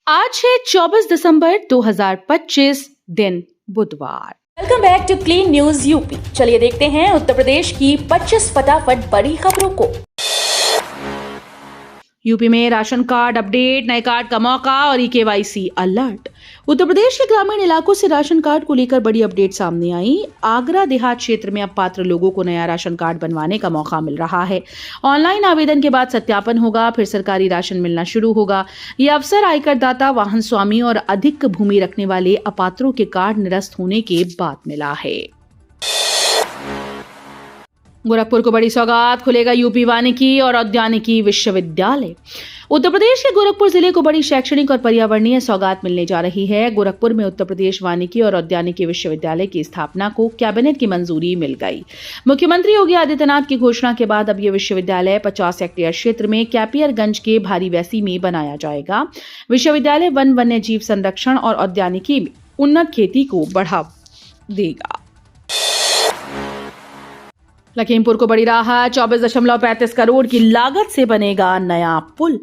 आज है 24 दिसंबर 2025 दिन बुधवार। Welcome back to clean news UP. चलिए देखते हैं उत्तर प्रदेश की 25 फटाफट बड़ी खबरों को। यूपी में राशन कार्ड अपडेट, नए कार्ड का मौका और ई-केवाईसी अलर्ट। उत्तर प्रदेश के ग्रामीण इलाकों से राशन कार्ड को लेकर बड़ी अपडेट सामने आई। आगरा देहात क्षेत्र में अब पात्र लोगों को नया राशन कार्ड बनवाने का मौका मिल रहा है। ऑनलाइन आवेदन के बाद सत्यापन होगा, फिर सरकारी राशन मिलना शुरू होगा। ये अवसर आयकर दाता, वाहन स्वामी और अधिक भूमि रखने वाले अपात्रों के कार्ड निरस्त होने के बाद मिला है। गोरखपुर को बड़ी सौगात, खुलेगा यूपी वानिकी और औद्यानिकी विश्वविद्यालय। उत्तर प्रदेश के गोरखपुर जिले को बड़ी शैक्षणिक और पर्यावरणीय सौगात मिलने जा रही है। गोरखपुर में उत्तर प्रदेश वानिकी और औद्यानिकी विश्वविद्यालय की स्थापना को कैबिनेट की मंजूरी मिल गई। मुख्यमंत्री योगी आदित्यनाथ की घोषणा के बाद अब यह विश्वविद्यालय 50 हेक्टेयर क्षेत्र में कैपियरगंज के भारी वैसी में बनाया जाएगा। विश्वविद्यालय वन वन्य जीव संरक्षण और औद्यानिकी में उन्नत खेती को बढ़ावा देगा। लखीमपुर को बड़ी राहत, 24.35 करोड़ की लागत से बनेगा नया पुल।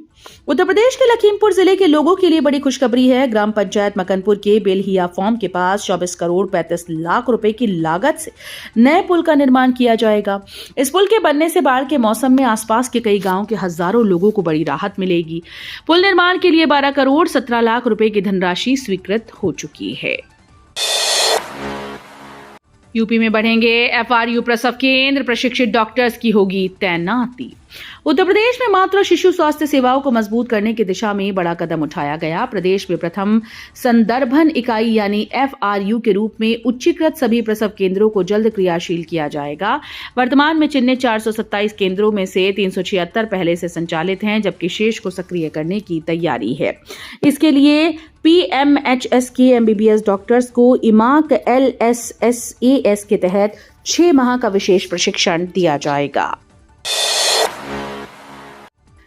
उत्तर प्रदेश के लखीमपुर जिले के लोगों के लिए बड़ी खुशखबरी है। ग्राम पंचायत मकनपुर के बेलहिया फॉर्म के पास 24 करोड़ 35 लाख रुपए की लागत से नए पुल का निर्माण किया जाएगा। इस पुल के बनने से बाढ़ के मौसम में आसपास के कई गांवों के हजारों लोगों को बड़ी राहत मिलेगी। पुल निर्माण के लिए 12 करोड़ 17 लाख रुपए की धनराशि स्वीकृत हो चुकी है। यूपी में बढ़ेंगे एफआरयू प्रसव केंद्र, प्रशिक्षित डॉक्टर्स की होगी तैनाती। उत्तर प्रदेश में मातृ और शिशु स्वास्थ्य सेवाओं को मजबूत करने की दिशा में बड़ा कदम उठाया गया। प्रदेश में प्रथम संदर्भन इकाई यानी एफआरयू के रूप में उच्चीकृत सभी प्रसव केंद्रों को जल्द क्रियाशील किया जाएगा। वर्तमान में चिन्हित 427 केंद्रों में से 376 पहले से संचालित हैं, जबकि शेष को सक्रिय करने की तैयारी है। इसके लिए पीएमएचएस के एमबीबीएस डॉक्टर्स को इमाक एलएसएसएएस के तहत 6 माह का विशेष प्रशिक्षण दिया जाएगा।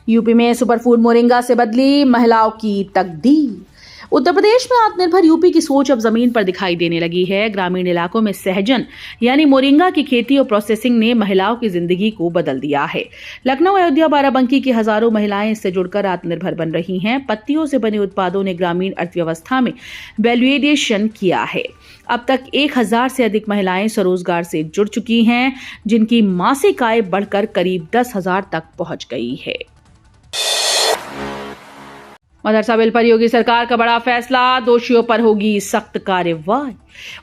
यूपी में सुपरफूड मोरिंगा से बदली महिलाओं की तकदीर। उत्तर प्रदेश में आत्मनिर्भर यूपी की सोच अब जमीन पर दिखाई देने लगी है। ग्रामीण इलाकों में सहजन यानी मोरिंगा की खेती और प्रोसेसिंग ने महिलाओं की जिंदगी को बदल दिया है। लखनऊ, अयोध्या, बाराबंकी की हजारों महिलाएं इससे जुड़कर आत्मनिर्भर बन रही हैं। पत्तियों से बने उत्पादों ने ग्रामीण अर्थव्यवस्था में वैल्यूएडिशन किया है। अब तक 1000 से अधिक महिलाएं स्वरोजगार से जुड़ चुकी हैं, जिनकी मासिक आय बढ़कर करीब 10,000 तक पहुंच गई है। मदरसा बिल पर योगी सरकार का बड़ा फैसला, दोषियों पर होगी सख्त कार्रवाई।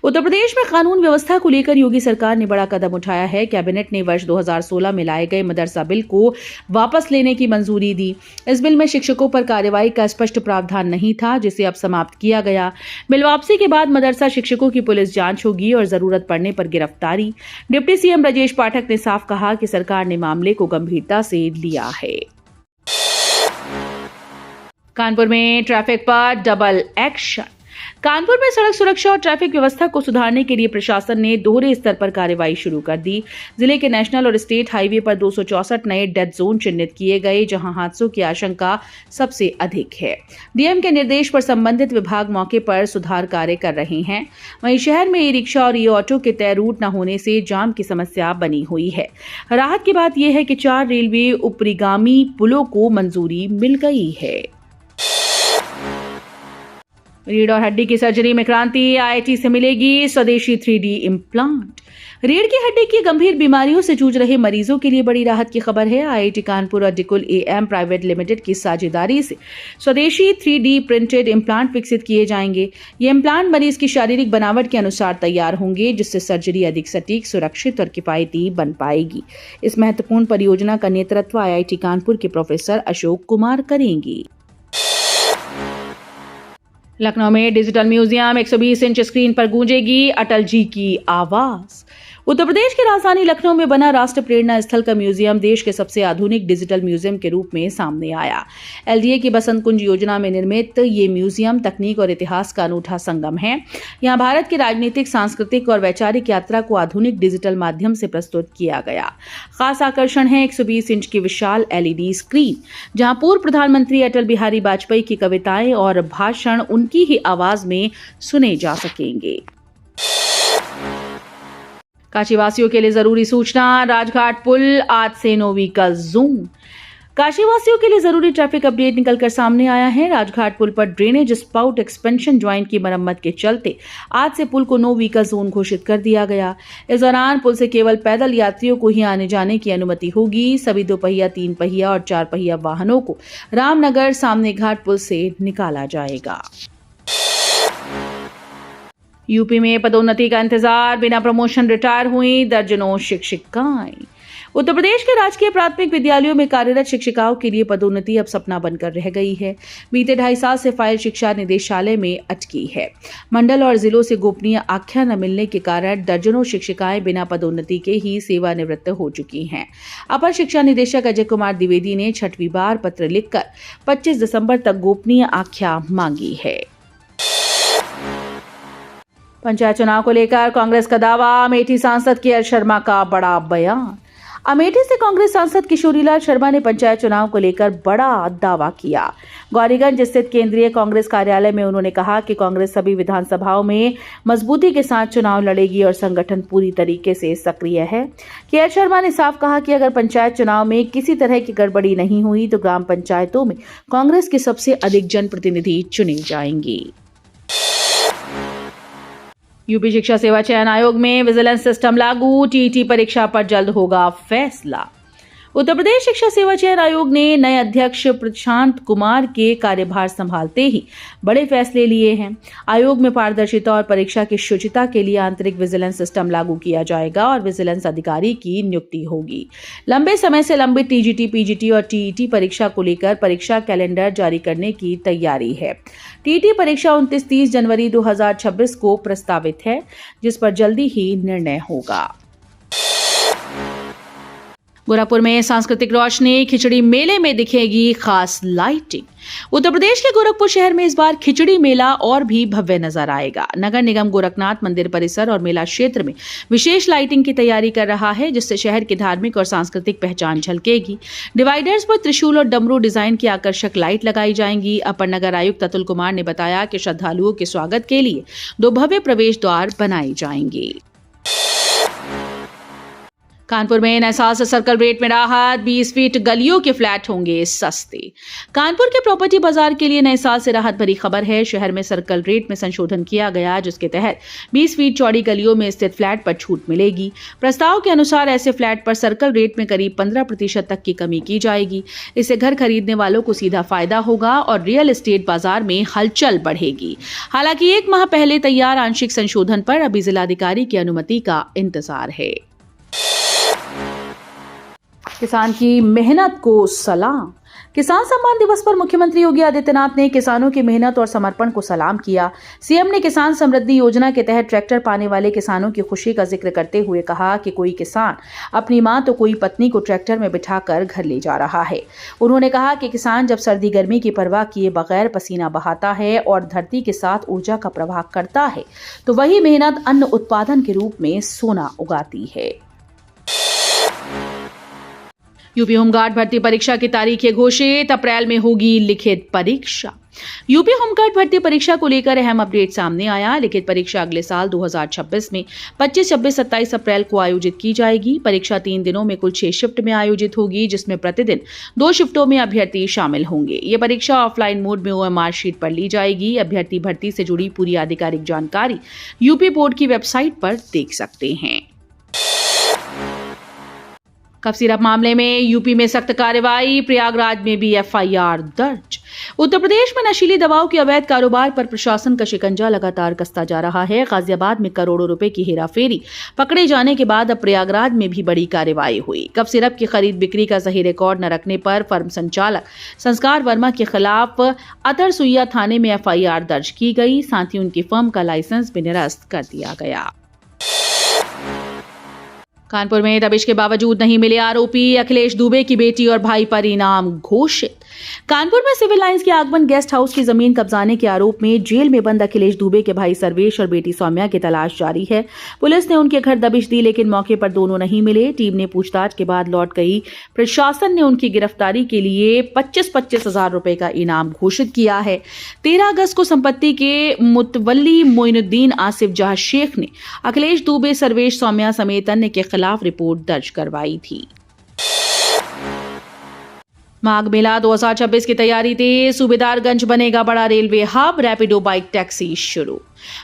उत्तर प्रदेश में कानून व्यवस्था को लेकर योगी सरकार ने बड़ा कदम उठाया है। कैबिनेट ने वर्ष 2016 में लाए गए मदरसा बिल को वापस लेने की मंजूरी दी। इस बिल में शिक्षकों पर कार्रवाई का स्पष्ट प्रावधान नहीं था, जिसे अब समाप्त किया गया। बिल वापसी के बाद मदरसा शिक्षकों की पुलिस जांच होगी और जरूरत पड़ने पर गिरफ्तारी। डिप्टी सीएम ब्रजेश पाठक ने साफ कहा कि सरकार ने मामले को गंभीरता से लिया है। कानपुर में ट्रैफिक पर डबल एक्शन। कानपुर में सड़क सुरक्षा और ट्रैफिक व्यवस्था को सुधारने के लिए प्रशासन ने दोहरे स्तर पर कार्रवाई शुरू कर दी। जिले के नेशनल और स्टेट हाईवे पर 264 नए डेड जोन चिन्हित किए गए, जहां हादसों की आशंका सबसे अधिक है। डीएम के निर्देश पर संबंधित विभाग मौके पर सुधार कार्य कर रहे हैं। वहीं शहर में ई रिक्शा और ई ऑटो के तय रूट न होने से जाम की समस्या बनी हुई है। राहत की बात यह है कि 4 रेलवे ऊपरीगामी पुलों को मंजूरी मिल गई है। रीढ़ और हड्डी की सर्जरी में क्रांति, आईआईटी से मिलेगी स्वदेशी 3D इम्प्लांट। रीढ़ की हड्डी की गंभीर बीमारियों से जूझ रहे मरीजों के लिए बड़ी राहत की खबर है। आईआईटी कानपुर और डिकुल एएम प्राइवेट लिमिटेड की साझेदारी से स्वदेशी 3D प्रिंटेड इम्प्लांट विकसित किए जाएंगे। ये इम्प्लांट मरीज की शारीरिक बनावट के अनुसार तैयार होंगे, जिससे सर्जरी अधिक सटीक, सुरक्षित और किफायती बन पाएगी। इस महत्वपूर्ण परियोजना का नेतृत्व आईआईटी कानपुर के प्रोफेसर अशोक कुमार करेंगे। लखनऊ में डिजिटल म्यूजियम 120 इंच स्क्रीन पर गूंजेगी अटल जी की आवाज। उत्तर प्रदेश की राजधानी लखनऊ में बना राष्ट्र प्रेरणा स्थल का म्यूजियम देश के सबसे आधुनिक डिजिटल म्यूजियम के रूप में सामने आया। एलडीए की बसंत कुंज योजना में निर्मित ये म्यूजियम तकनीक और इतिहास का अनूठा संगम है। यहाँ भारत की राजनीतिक, सांस्कृतिक और वैचारिक यात्रा को आधुनिक डिजिटल माध्यम से प्रस्तुत किया गया। खास आकर्षण है 120 इंच की विशाल एलईडी स्क्रीन, जहाँ पूर्व प्रधानमंत्री अटल बिहारी वाजपेयी की कविताएं और भाषण उनकी ही आवाज में सुने जा सकेंगे। काशीवासियों के लिए जरूरी सूचना, राजघाट पुल आज से नो व्हीकल जोन। काशीवासियों के लिए जरूरी ट्रैफिक अपडेट निकलकर सामने आया है। राजघाट पुल पर ड्रेनेज स्पाउट एक्सपेंशन ज्वाइंट की मरम्मत के चलते आज से पुल को नो व्हीकल जोन घोषित कर दिया गया। इस दौरान पुल से केवल पैदल यात्रियों को ही आने जाने की अनुमति होगी। सभी 2 पहिया, 3 पहिया और 4 पहिया वाहनों को रामनगर सामने घाट पुल से निकाला जाएगा। यूपी में पदोन्नति का इंतजार, बिना प्रमोशन रिटायर हुई दर्जनों शिक्षिकाएं। उत्तर प्रदेश के राजकीय प्राथमिक विद्यालयों में कार्यरत शिक्षिकाओं के लिए पदोन्नति अब सपना बनकर रह गई है। बीते 2.5 साल से फाइल शिक्षा निदेशालय में अटकी है। मंडल और जिलों से गोपनीय आख्या न मिलने के कारण दर्जनों शिक्षिकाएं बिना पदोन्नति के ही सेवानिवृत्त हो चुकी हैं। अपर शिक्षा निदेशक अजय कुमार द्विवेदी ने 6वीं बार पत्र लिखकर 25 दिसंबर तक गोपनीय आख्या मांगी है। पंचायत चुनाव को लेकर कांग्रेस का दावा, अमेठी सांसद के शर्मा का बड़ा बयान। अमेठी से कांग्रेस सांसद किशोरीलाल शर्मा ने पंचायत चुनाव को लेकर बड़ा दावा किया। गौरीगंज स्थित केंद्रीय कांग्रेस कार्यालय में उन्होंने कहा कि कांग्रेस सभी विधानसभाओं में मजबूती के साथ चुनाव लड़ेगी और संगठन पूरी तरीके से सक्रिय है। के शर्मा ने साफ कहा कि अगर पंचायत चुनाव में किसी तरह की गड़बड़ी नहीं हुई तो ग्राम पंचायतों में कांग्रेस के सबसे अधिक जनप्रतिनिधि चुने जाएंगे। यूपी शिक्षा सेवा चयन आयोग में विजिलेंस सिस्टम लागू, टीईटी परीक्षा पर जल्द होगा फैसला। उत्तर प्रदेश शिक्षा सेवा चयन आयोग ने नए अध्यक्ष प्रशांत कुमार के कार्यभार संभालते ही बड़े फैसले लिए हैं। आयोग में पारदर्शिता और परीक्षा की शुचिता के लिए आंतरिक विजिलेंस सिस्टम लागू किया जाएगा और विजिलेंस अधिकारी की नियुक्ति होगी। लंबे समय से लंबित टीजीटी, पीजीटी और टीईटी परीक्षा को लेकर परीक्षा कैलेंडर जारी करने की तैयारी है। टीईटी परीक्षा 29-30 जनवरी 2026 को प्रस्तावित है, जिस पर जल्दी ही निर्णय होगा। गोरखपुर में सांस्कृतिक रोशनी, खिचड़ी मेले में दिखेगी खास लाइटिंग। उत्तर प्रदेश के गोरखपुर शहर में इस बार खिचड़ी मेला और भी भव्य नजर आएगा। नगर निगम गोरखनाथ मंदिर परिसर और मेला क्षेत्र में विशेष लाइटिंग की तैयारी कर रहा है, जिससे शहर की धार्मिक और सांस्कृतिक पहचान झलकेगी। डिवाइडर्स पर त्रिशूल और डमरू डिजाइन की आकर्षक लाइट लगाई जाएंगी। अपर नगर आयुक्त अतुल कुमार ने बताया कि श्रद्धालुओं के स्वागत के लिए 2 भव्य प्रवेश द्वार बनाए जाएंगे। कानपुर में नए साल से सर्कल रेट में राहत, 20 फीट गलियों के फ्लैट होंगे सस्ते। कानपुर के प्रॉपर्टी बाजार के लिए नए साल से राहत भरी खबर है। शहर में सर्कल रेट में संशोधन किया गया, जिसके तहत 20 फीट चौड़ी गलियों में स्थित फ्लैट पर छूट मिलेगी। प्रस्ताव के अनुसार ऐसे फ्लैट पर सर्कल रेट में करीब 15% तक की कमी की जाएगी। इससे घर खरीदने वालों को सीधा फायदा होगा और रियल एस्टेट बाजार में हलचल बढ़ेगी। हालांकि 1 माह पहले तैयार आंशिक संशोधन पर अभी जिलाधिकारी की अनुमति का इंतजार है। किसान की मेहनत को सलाम। किसान सम्मान दिवस पर मुख्यमंत्री योगी आदित्यनाथ ने किसानों की मेहनत और समर्पण को सलाम किया। सीएम ने किसान समृद्धि योजना के तहत ट्रैक्टर पाने वाले किसानों की खुशी का जिक्र करते हुए कहा कि कोई किसान अपनी मां तो कोई पत्नी को ट्रैक्टर में बिठाकर घर ले जा रहा है। उन्होंने कहा कि किसान जब सर्दी गर्मी की परवाह किए बगैर पसीना बहाता है और धरती के साथ ऊर्जा का प्रवाह करता है, तो वही मेहनत अन्न उत्पादन के रूप में सोना उगाती है। यूपी होमगार्ड भर्ती परीक्षा की तारीखें घोषित, अप्रैल में होगी लिखित परीक्षा। यूपी होमगार्ड भर्ती परीक्षा को लेकर अहम अपडेट सामने आया। लिखित परीक्षा अगले साल 2026 में 25, 26, 27 अप्रैल को आयोजित की जाएगी। परीक्षा 3 दिनों में कुल 6 शिफ्ट में आयोजित होगी, जिसमें प्रतिदिन 2 शिफ्टों में अभ्यर्थी शामिल होंगे। ये परीक्षा ऑफलाइन मोड में OMR शीट पर ली जाएगी। अभ्यर्थी भर्ती से जुड़ी पूरी आधिकारिक जानकारी यूपी बोर्ड की वेबसाइट पर देख सकते हैं। कफ सिरप मामले में यूपी में सख्त कार्रवाई, प्रयागराज में भी FIR दर्ज। उत्तर प्रदेश में नशीली दवाओं के अवैध कारोबार पर प्रशासन का शिकंजा लगातार कसता जा रहा है। गाजियाबाद में करोड़ों रुपए की हेराफेरी पकड़े जाने के बाद अब प्रयागराज में भी बड़ी कार्रवाई हुई। कफ सिरप की खरीद बिक्री का सही रिकॉर्ड न रखने पर फर्म संचालक संस्कार वर्मा के खिलाफ अतरसुइया थाने में FIR दर्ज की गई। साथ ही उनकी फर्म का लाइसेंस भी निरस्त कर दिया गया। कानपुर में दबिश के बावजूद नहीं मिले आरोपी, अखिलेश दुबे की बेटी और भाई पर इनाम घोषित। कानपुर में सिविल लाइंस के आगमन गेस्ट हाउस की जमीन कब्जाने के आरोप में जेल में बंद अखिलेश दुबे के भाई सर्वेश और बेटी सौम्या की तलाश जारी है। पुलिस ने उनके घर दबिश दी, लेकिन मौके पर दोनों नहीं मिले। टीम ने पूछताछ के बाद लौट गई। प्रशासन ने उनकी गिरफ्तारी के लिए 25-25 हजार रुपए का इनाम घोषित किया है। 13 अगस्त को संपत्ति के मुतवल्ली मोइनुद्दीन आसिफ जहा शेख ने अखिलेश दुबे, सर्वेश, सौम्या समेत अन्य के खिलाफ रिपोर्ट दर्ज करवाई थी। माघ मेला 2026 की तैयारी तेज, सूबेदारगंज बनेगा बड़ा railway hub, Rapido bike taxi शुरू।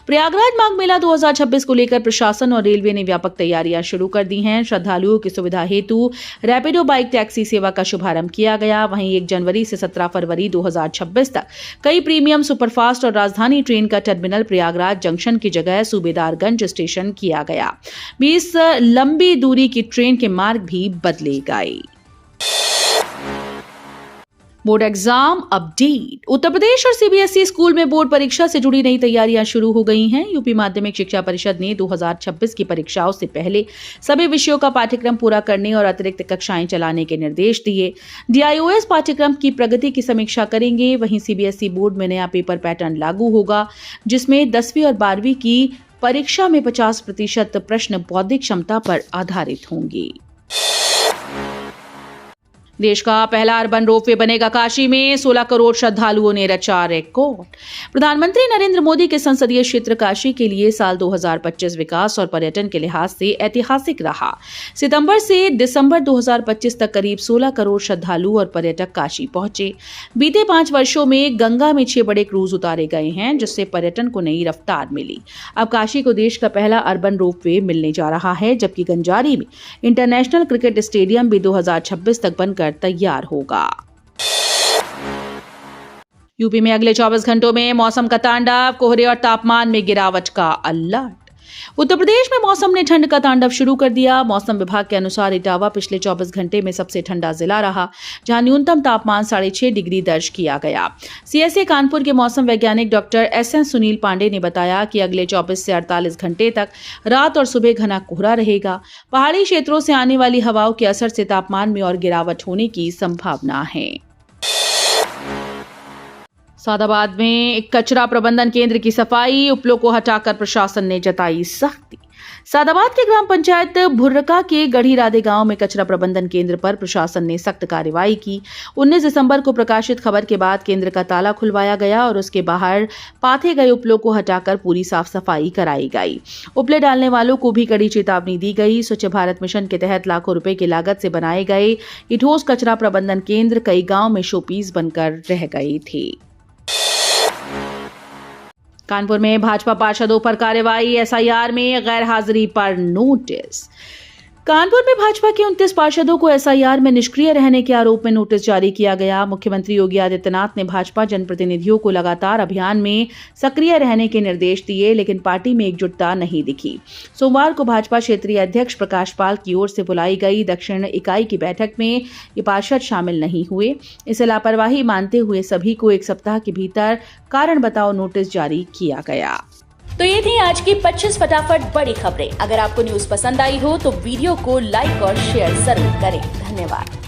प्रयागराज माघ मेला 2026 को लेकर प्रशासन और रेलवे ने व्यापक तैयारियां शुरू कर दी हैं। श्रद्धालुओं की सुविधा हेतु रैपिडो बाइक टैक्सी सेवा का शुभारंभ किया गया। वहीं 1 जनवरी से 17 फरवरी 2026 तक कई प्रीमियम सुपरफास्ट और राजधानी ट्रेन का टर्मिनल प्रयागराज जंक्शन की जगह सूबेदारगंज स्टेशन किया गया। 20 लंबी दूरी की ट्रेन के मार्ग भी बदले गए। Board exam update. Uttar Pradesh और सीबीएसई स्कूल में बोर्ड परीक्षा से जुड़ी नई तैयारियां शुरू हो गई हैं। यूपी माध्यमिक शिक्षा परिषद ने 2026 की परीक्षाओं से पहले सभी विषयों का पाठ्यक्रम पूरा करने और अतिरिक्त कक्षाएं चलाने के निर्देश दिए। डीआईओएस पाठ्यक्रम की प्रगति की समीक्षा करेंगे। वहीं सीबीएसई बोर्ड में नया पेपर पैटर्न लागू होगा, जिसमें 10वीं और 12वीं की परीक्षा में 50% प्रश्न बौद्धिक क्षमता पर आधारित होंगे। देश का पहला अर्बन रोपवे बनेगा काशी में, 16 करोड़ श्रद्धालुओं ने रचा रिकॉर्ड। प्रधानमंत्री नरेंद्र मोदी के संसदीय क्षेत्र काशी के लिए साल 2025 विकास और पर्यटन के लिहाज से ऐतिहासिक रहा। सितंबर से दिसंबर 2025 तक करीब 16 करोड़ श्रद्धालु और पर्यटक काशी पहुंचे। बीते 5 वर्षों में गंगा में 6 बड़े क्रूज उतारे गए हैं, जिससे पर्यटन को नई रफ्तार मिली। अब काशी को देश का पहला अर्बन रोपवे मिलने जा रहा है, जबकि गंजारी में इंटरनेशनल क्रिकेट स्टेडियम भी 2026 तक बनकर तैयार होगा। यूपी में अगले 24 घंटों में मौसम का तांडव, कोहरे और तापमान में गिरावट का अलर्ट। उत्तर प्रदेश में मौसम ने ठंड का तांडव शुरू कर दिया। मौसम विभाग के अनुसार इटावा पिछले 24 घंटे में सबसे ठंडा जिला रहा, जहां न्यूनतम तापमान 6.5 डिग्री दर्ज किया गया। सीएसए कानपुर के मौसम वैज्ञानिक डॉक्टर एस.एन. सुनील पांडे ने बताया कि अगले 24 से 48 घंटे तक रात और सुबह घना कोहरा रहेगा। पहाड़ी क्षेत्रों से आने वाली हवाओं के असर से तापमान में और गिरावट होने की संभावना है। सादाबाद में कचरा प्रबंधन केंद्र की सफाई, उपलों को हटाकर प्रशासन ने जताई सख्ती। सादाबाद के ग्राम पंचायत भुर्रका के गढ़ी राधे गांव में कचरा प्रबंधन केंद्र पर प्रशासन ने सख्त कार्रवाई की। 19 दिसंबर को प्रकाशित खबर के बाद केंद्र का ताला खुलवाया गया और उसके बाहर पाथे गए उपलों को हटाकर पूरी साफ सफाई कराई गई। उपले डालने वालों को भी कड़ी चेतावनी दी गई। स्वच्छ भारत मिशन के तहत लाखों रुपए की लागत से बनाए गए ये ठोस कचरा प्रबंधन केंद्र कई गांव में शोपीस बनकर रह गए थे। कानपुर में भाजपा पार्षदों पर कार्रवाई, एसआईआर में गैर हाजिरी पर नोटिस। कानपुर में भाजपा के 29 पार्षदों को एसआईआर में निष्क्रिय रहने के आरोप में नोटिस जारी किया गया। मुख्यमंत्री योगी आदित्यनाथ ने भाजपा जनप्रतिनिधियों को लगातार अभियान में सक्रिय रहने के निर्देश दिए, लेकिन पार्टी में एकजुटता नहीं दिखी। सोमवार को भाजपा क्षेत्रीय अध्यक्ष प्रकाश पाल की ओर से बुलाई गई दक्षिण इकाई की बैठक में ये पार्षद शामिल नहीं हुए। इसे लापरवाही मानते हुए सभी को 1 सप्ताह के भीतर कारण बताओ नोटिस जारी किया गया। तो ये थी आज की 25 फटाफट बड़ी खबरें। अगर आपको न्यूज पसंद आई हो तो वीडियो को लाइक और शेयर जरूर करें। धन्यवाद।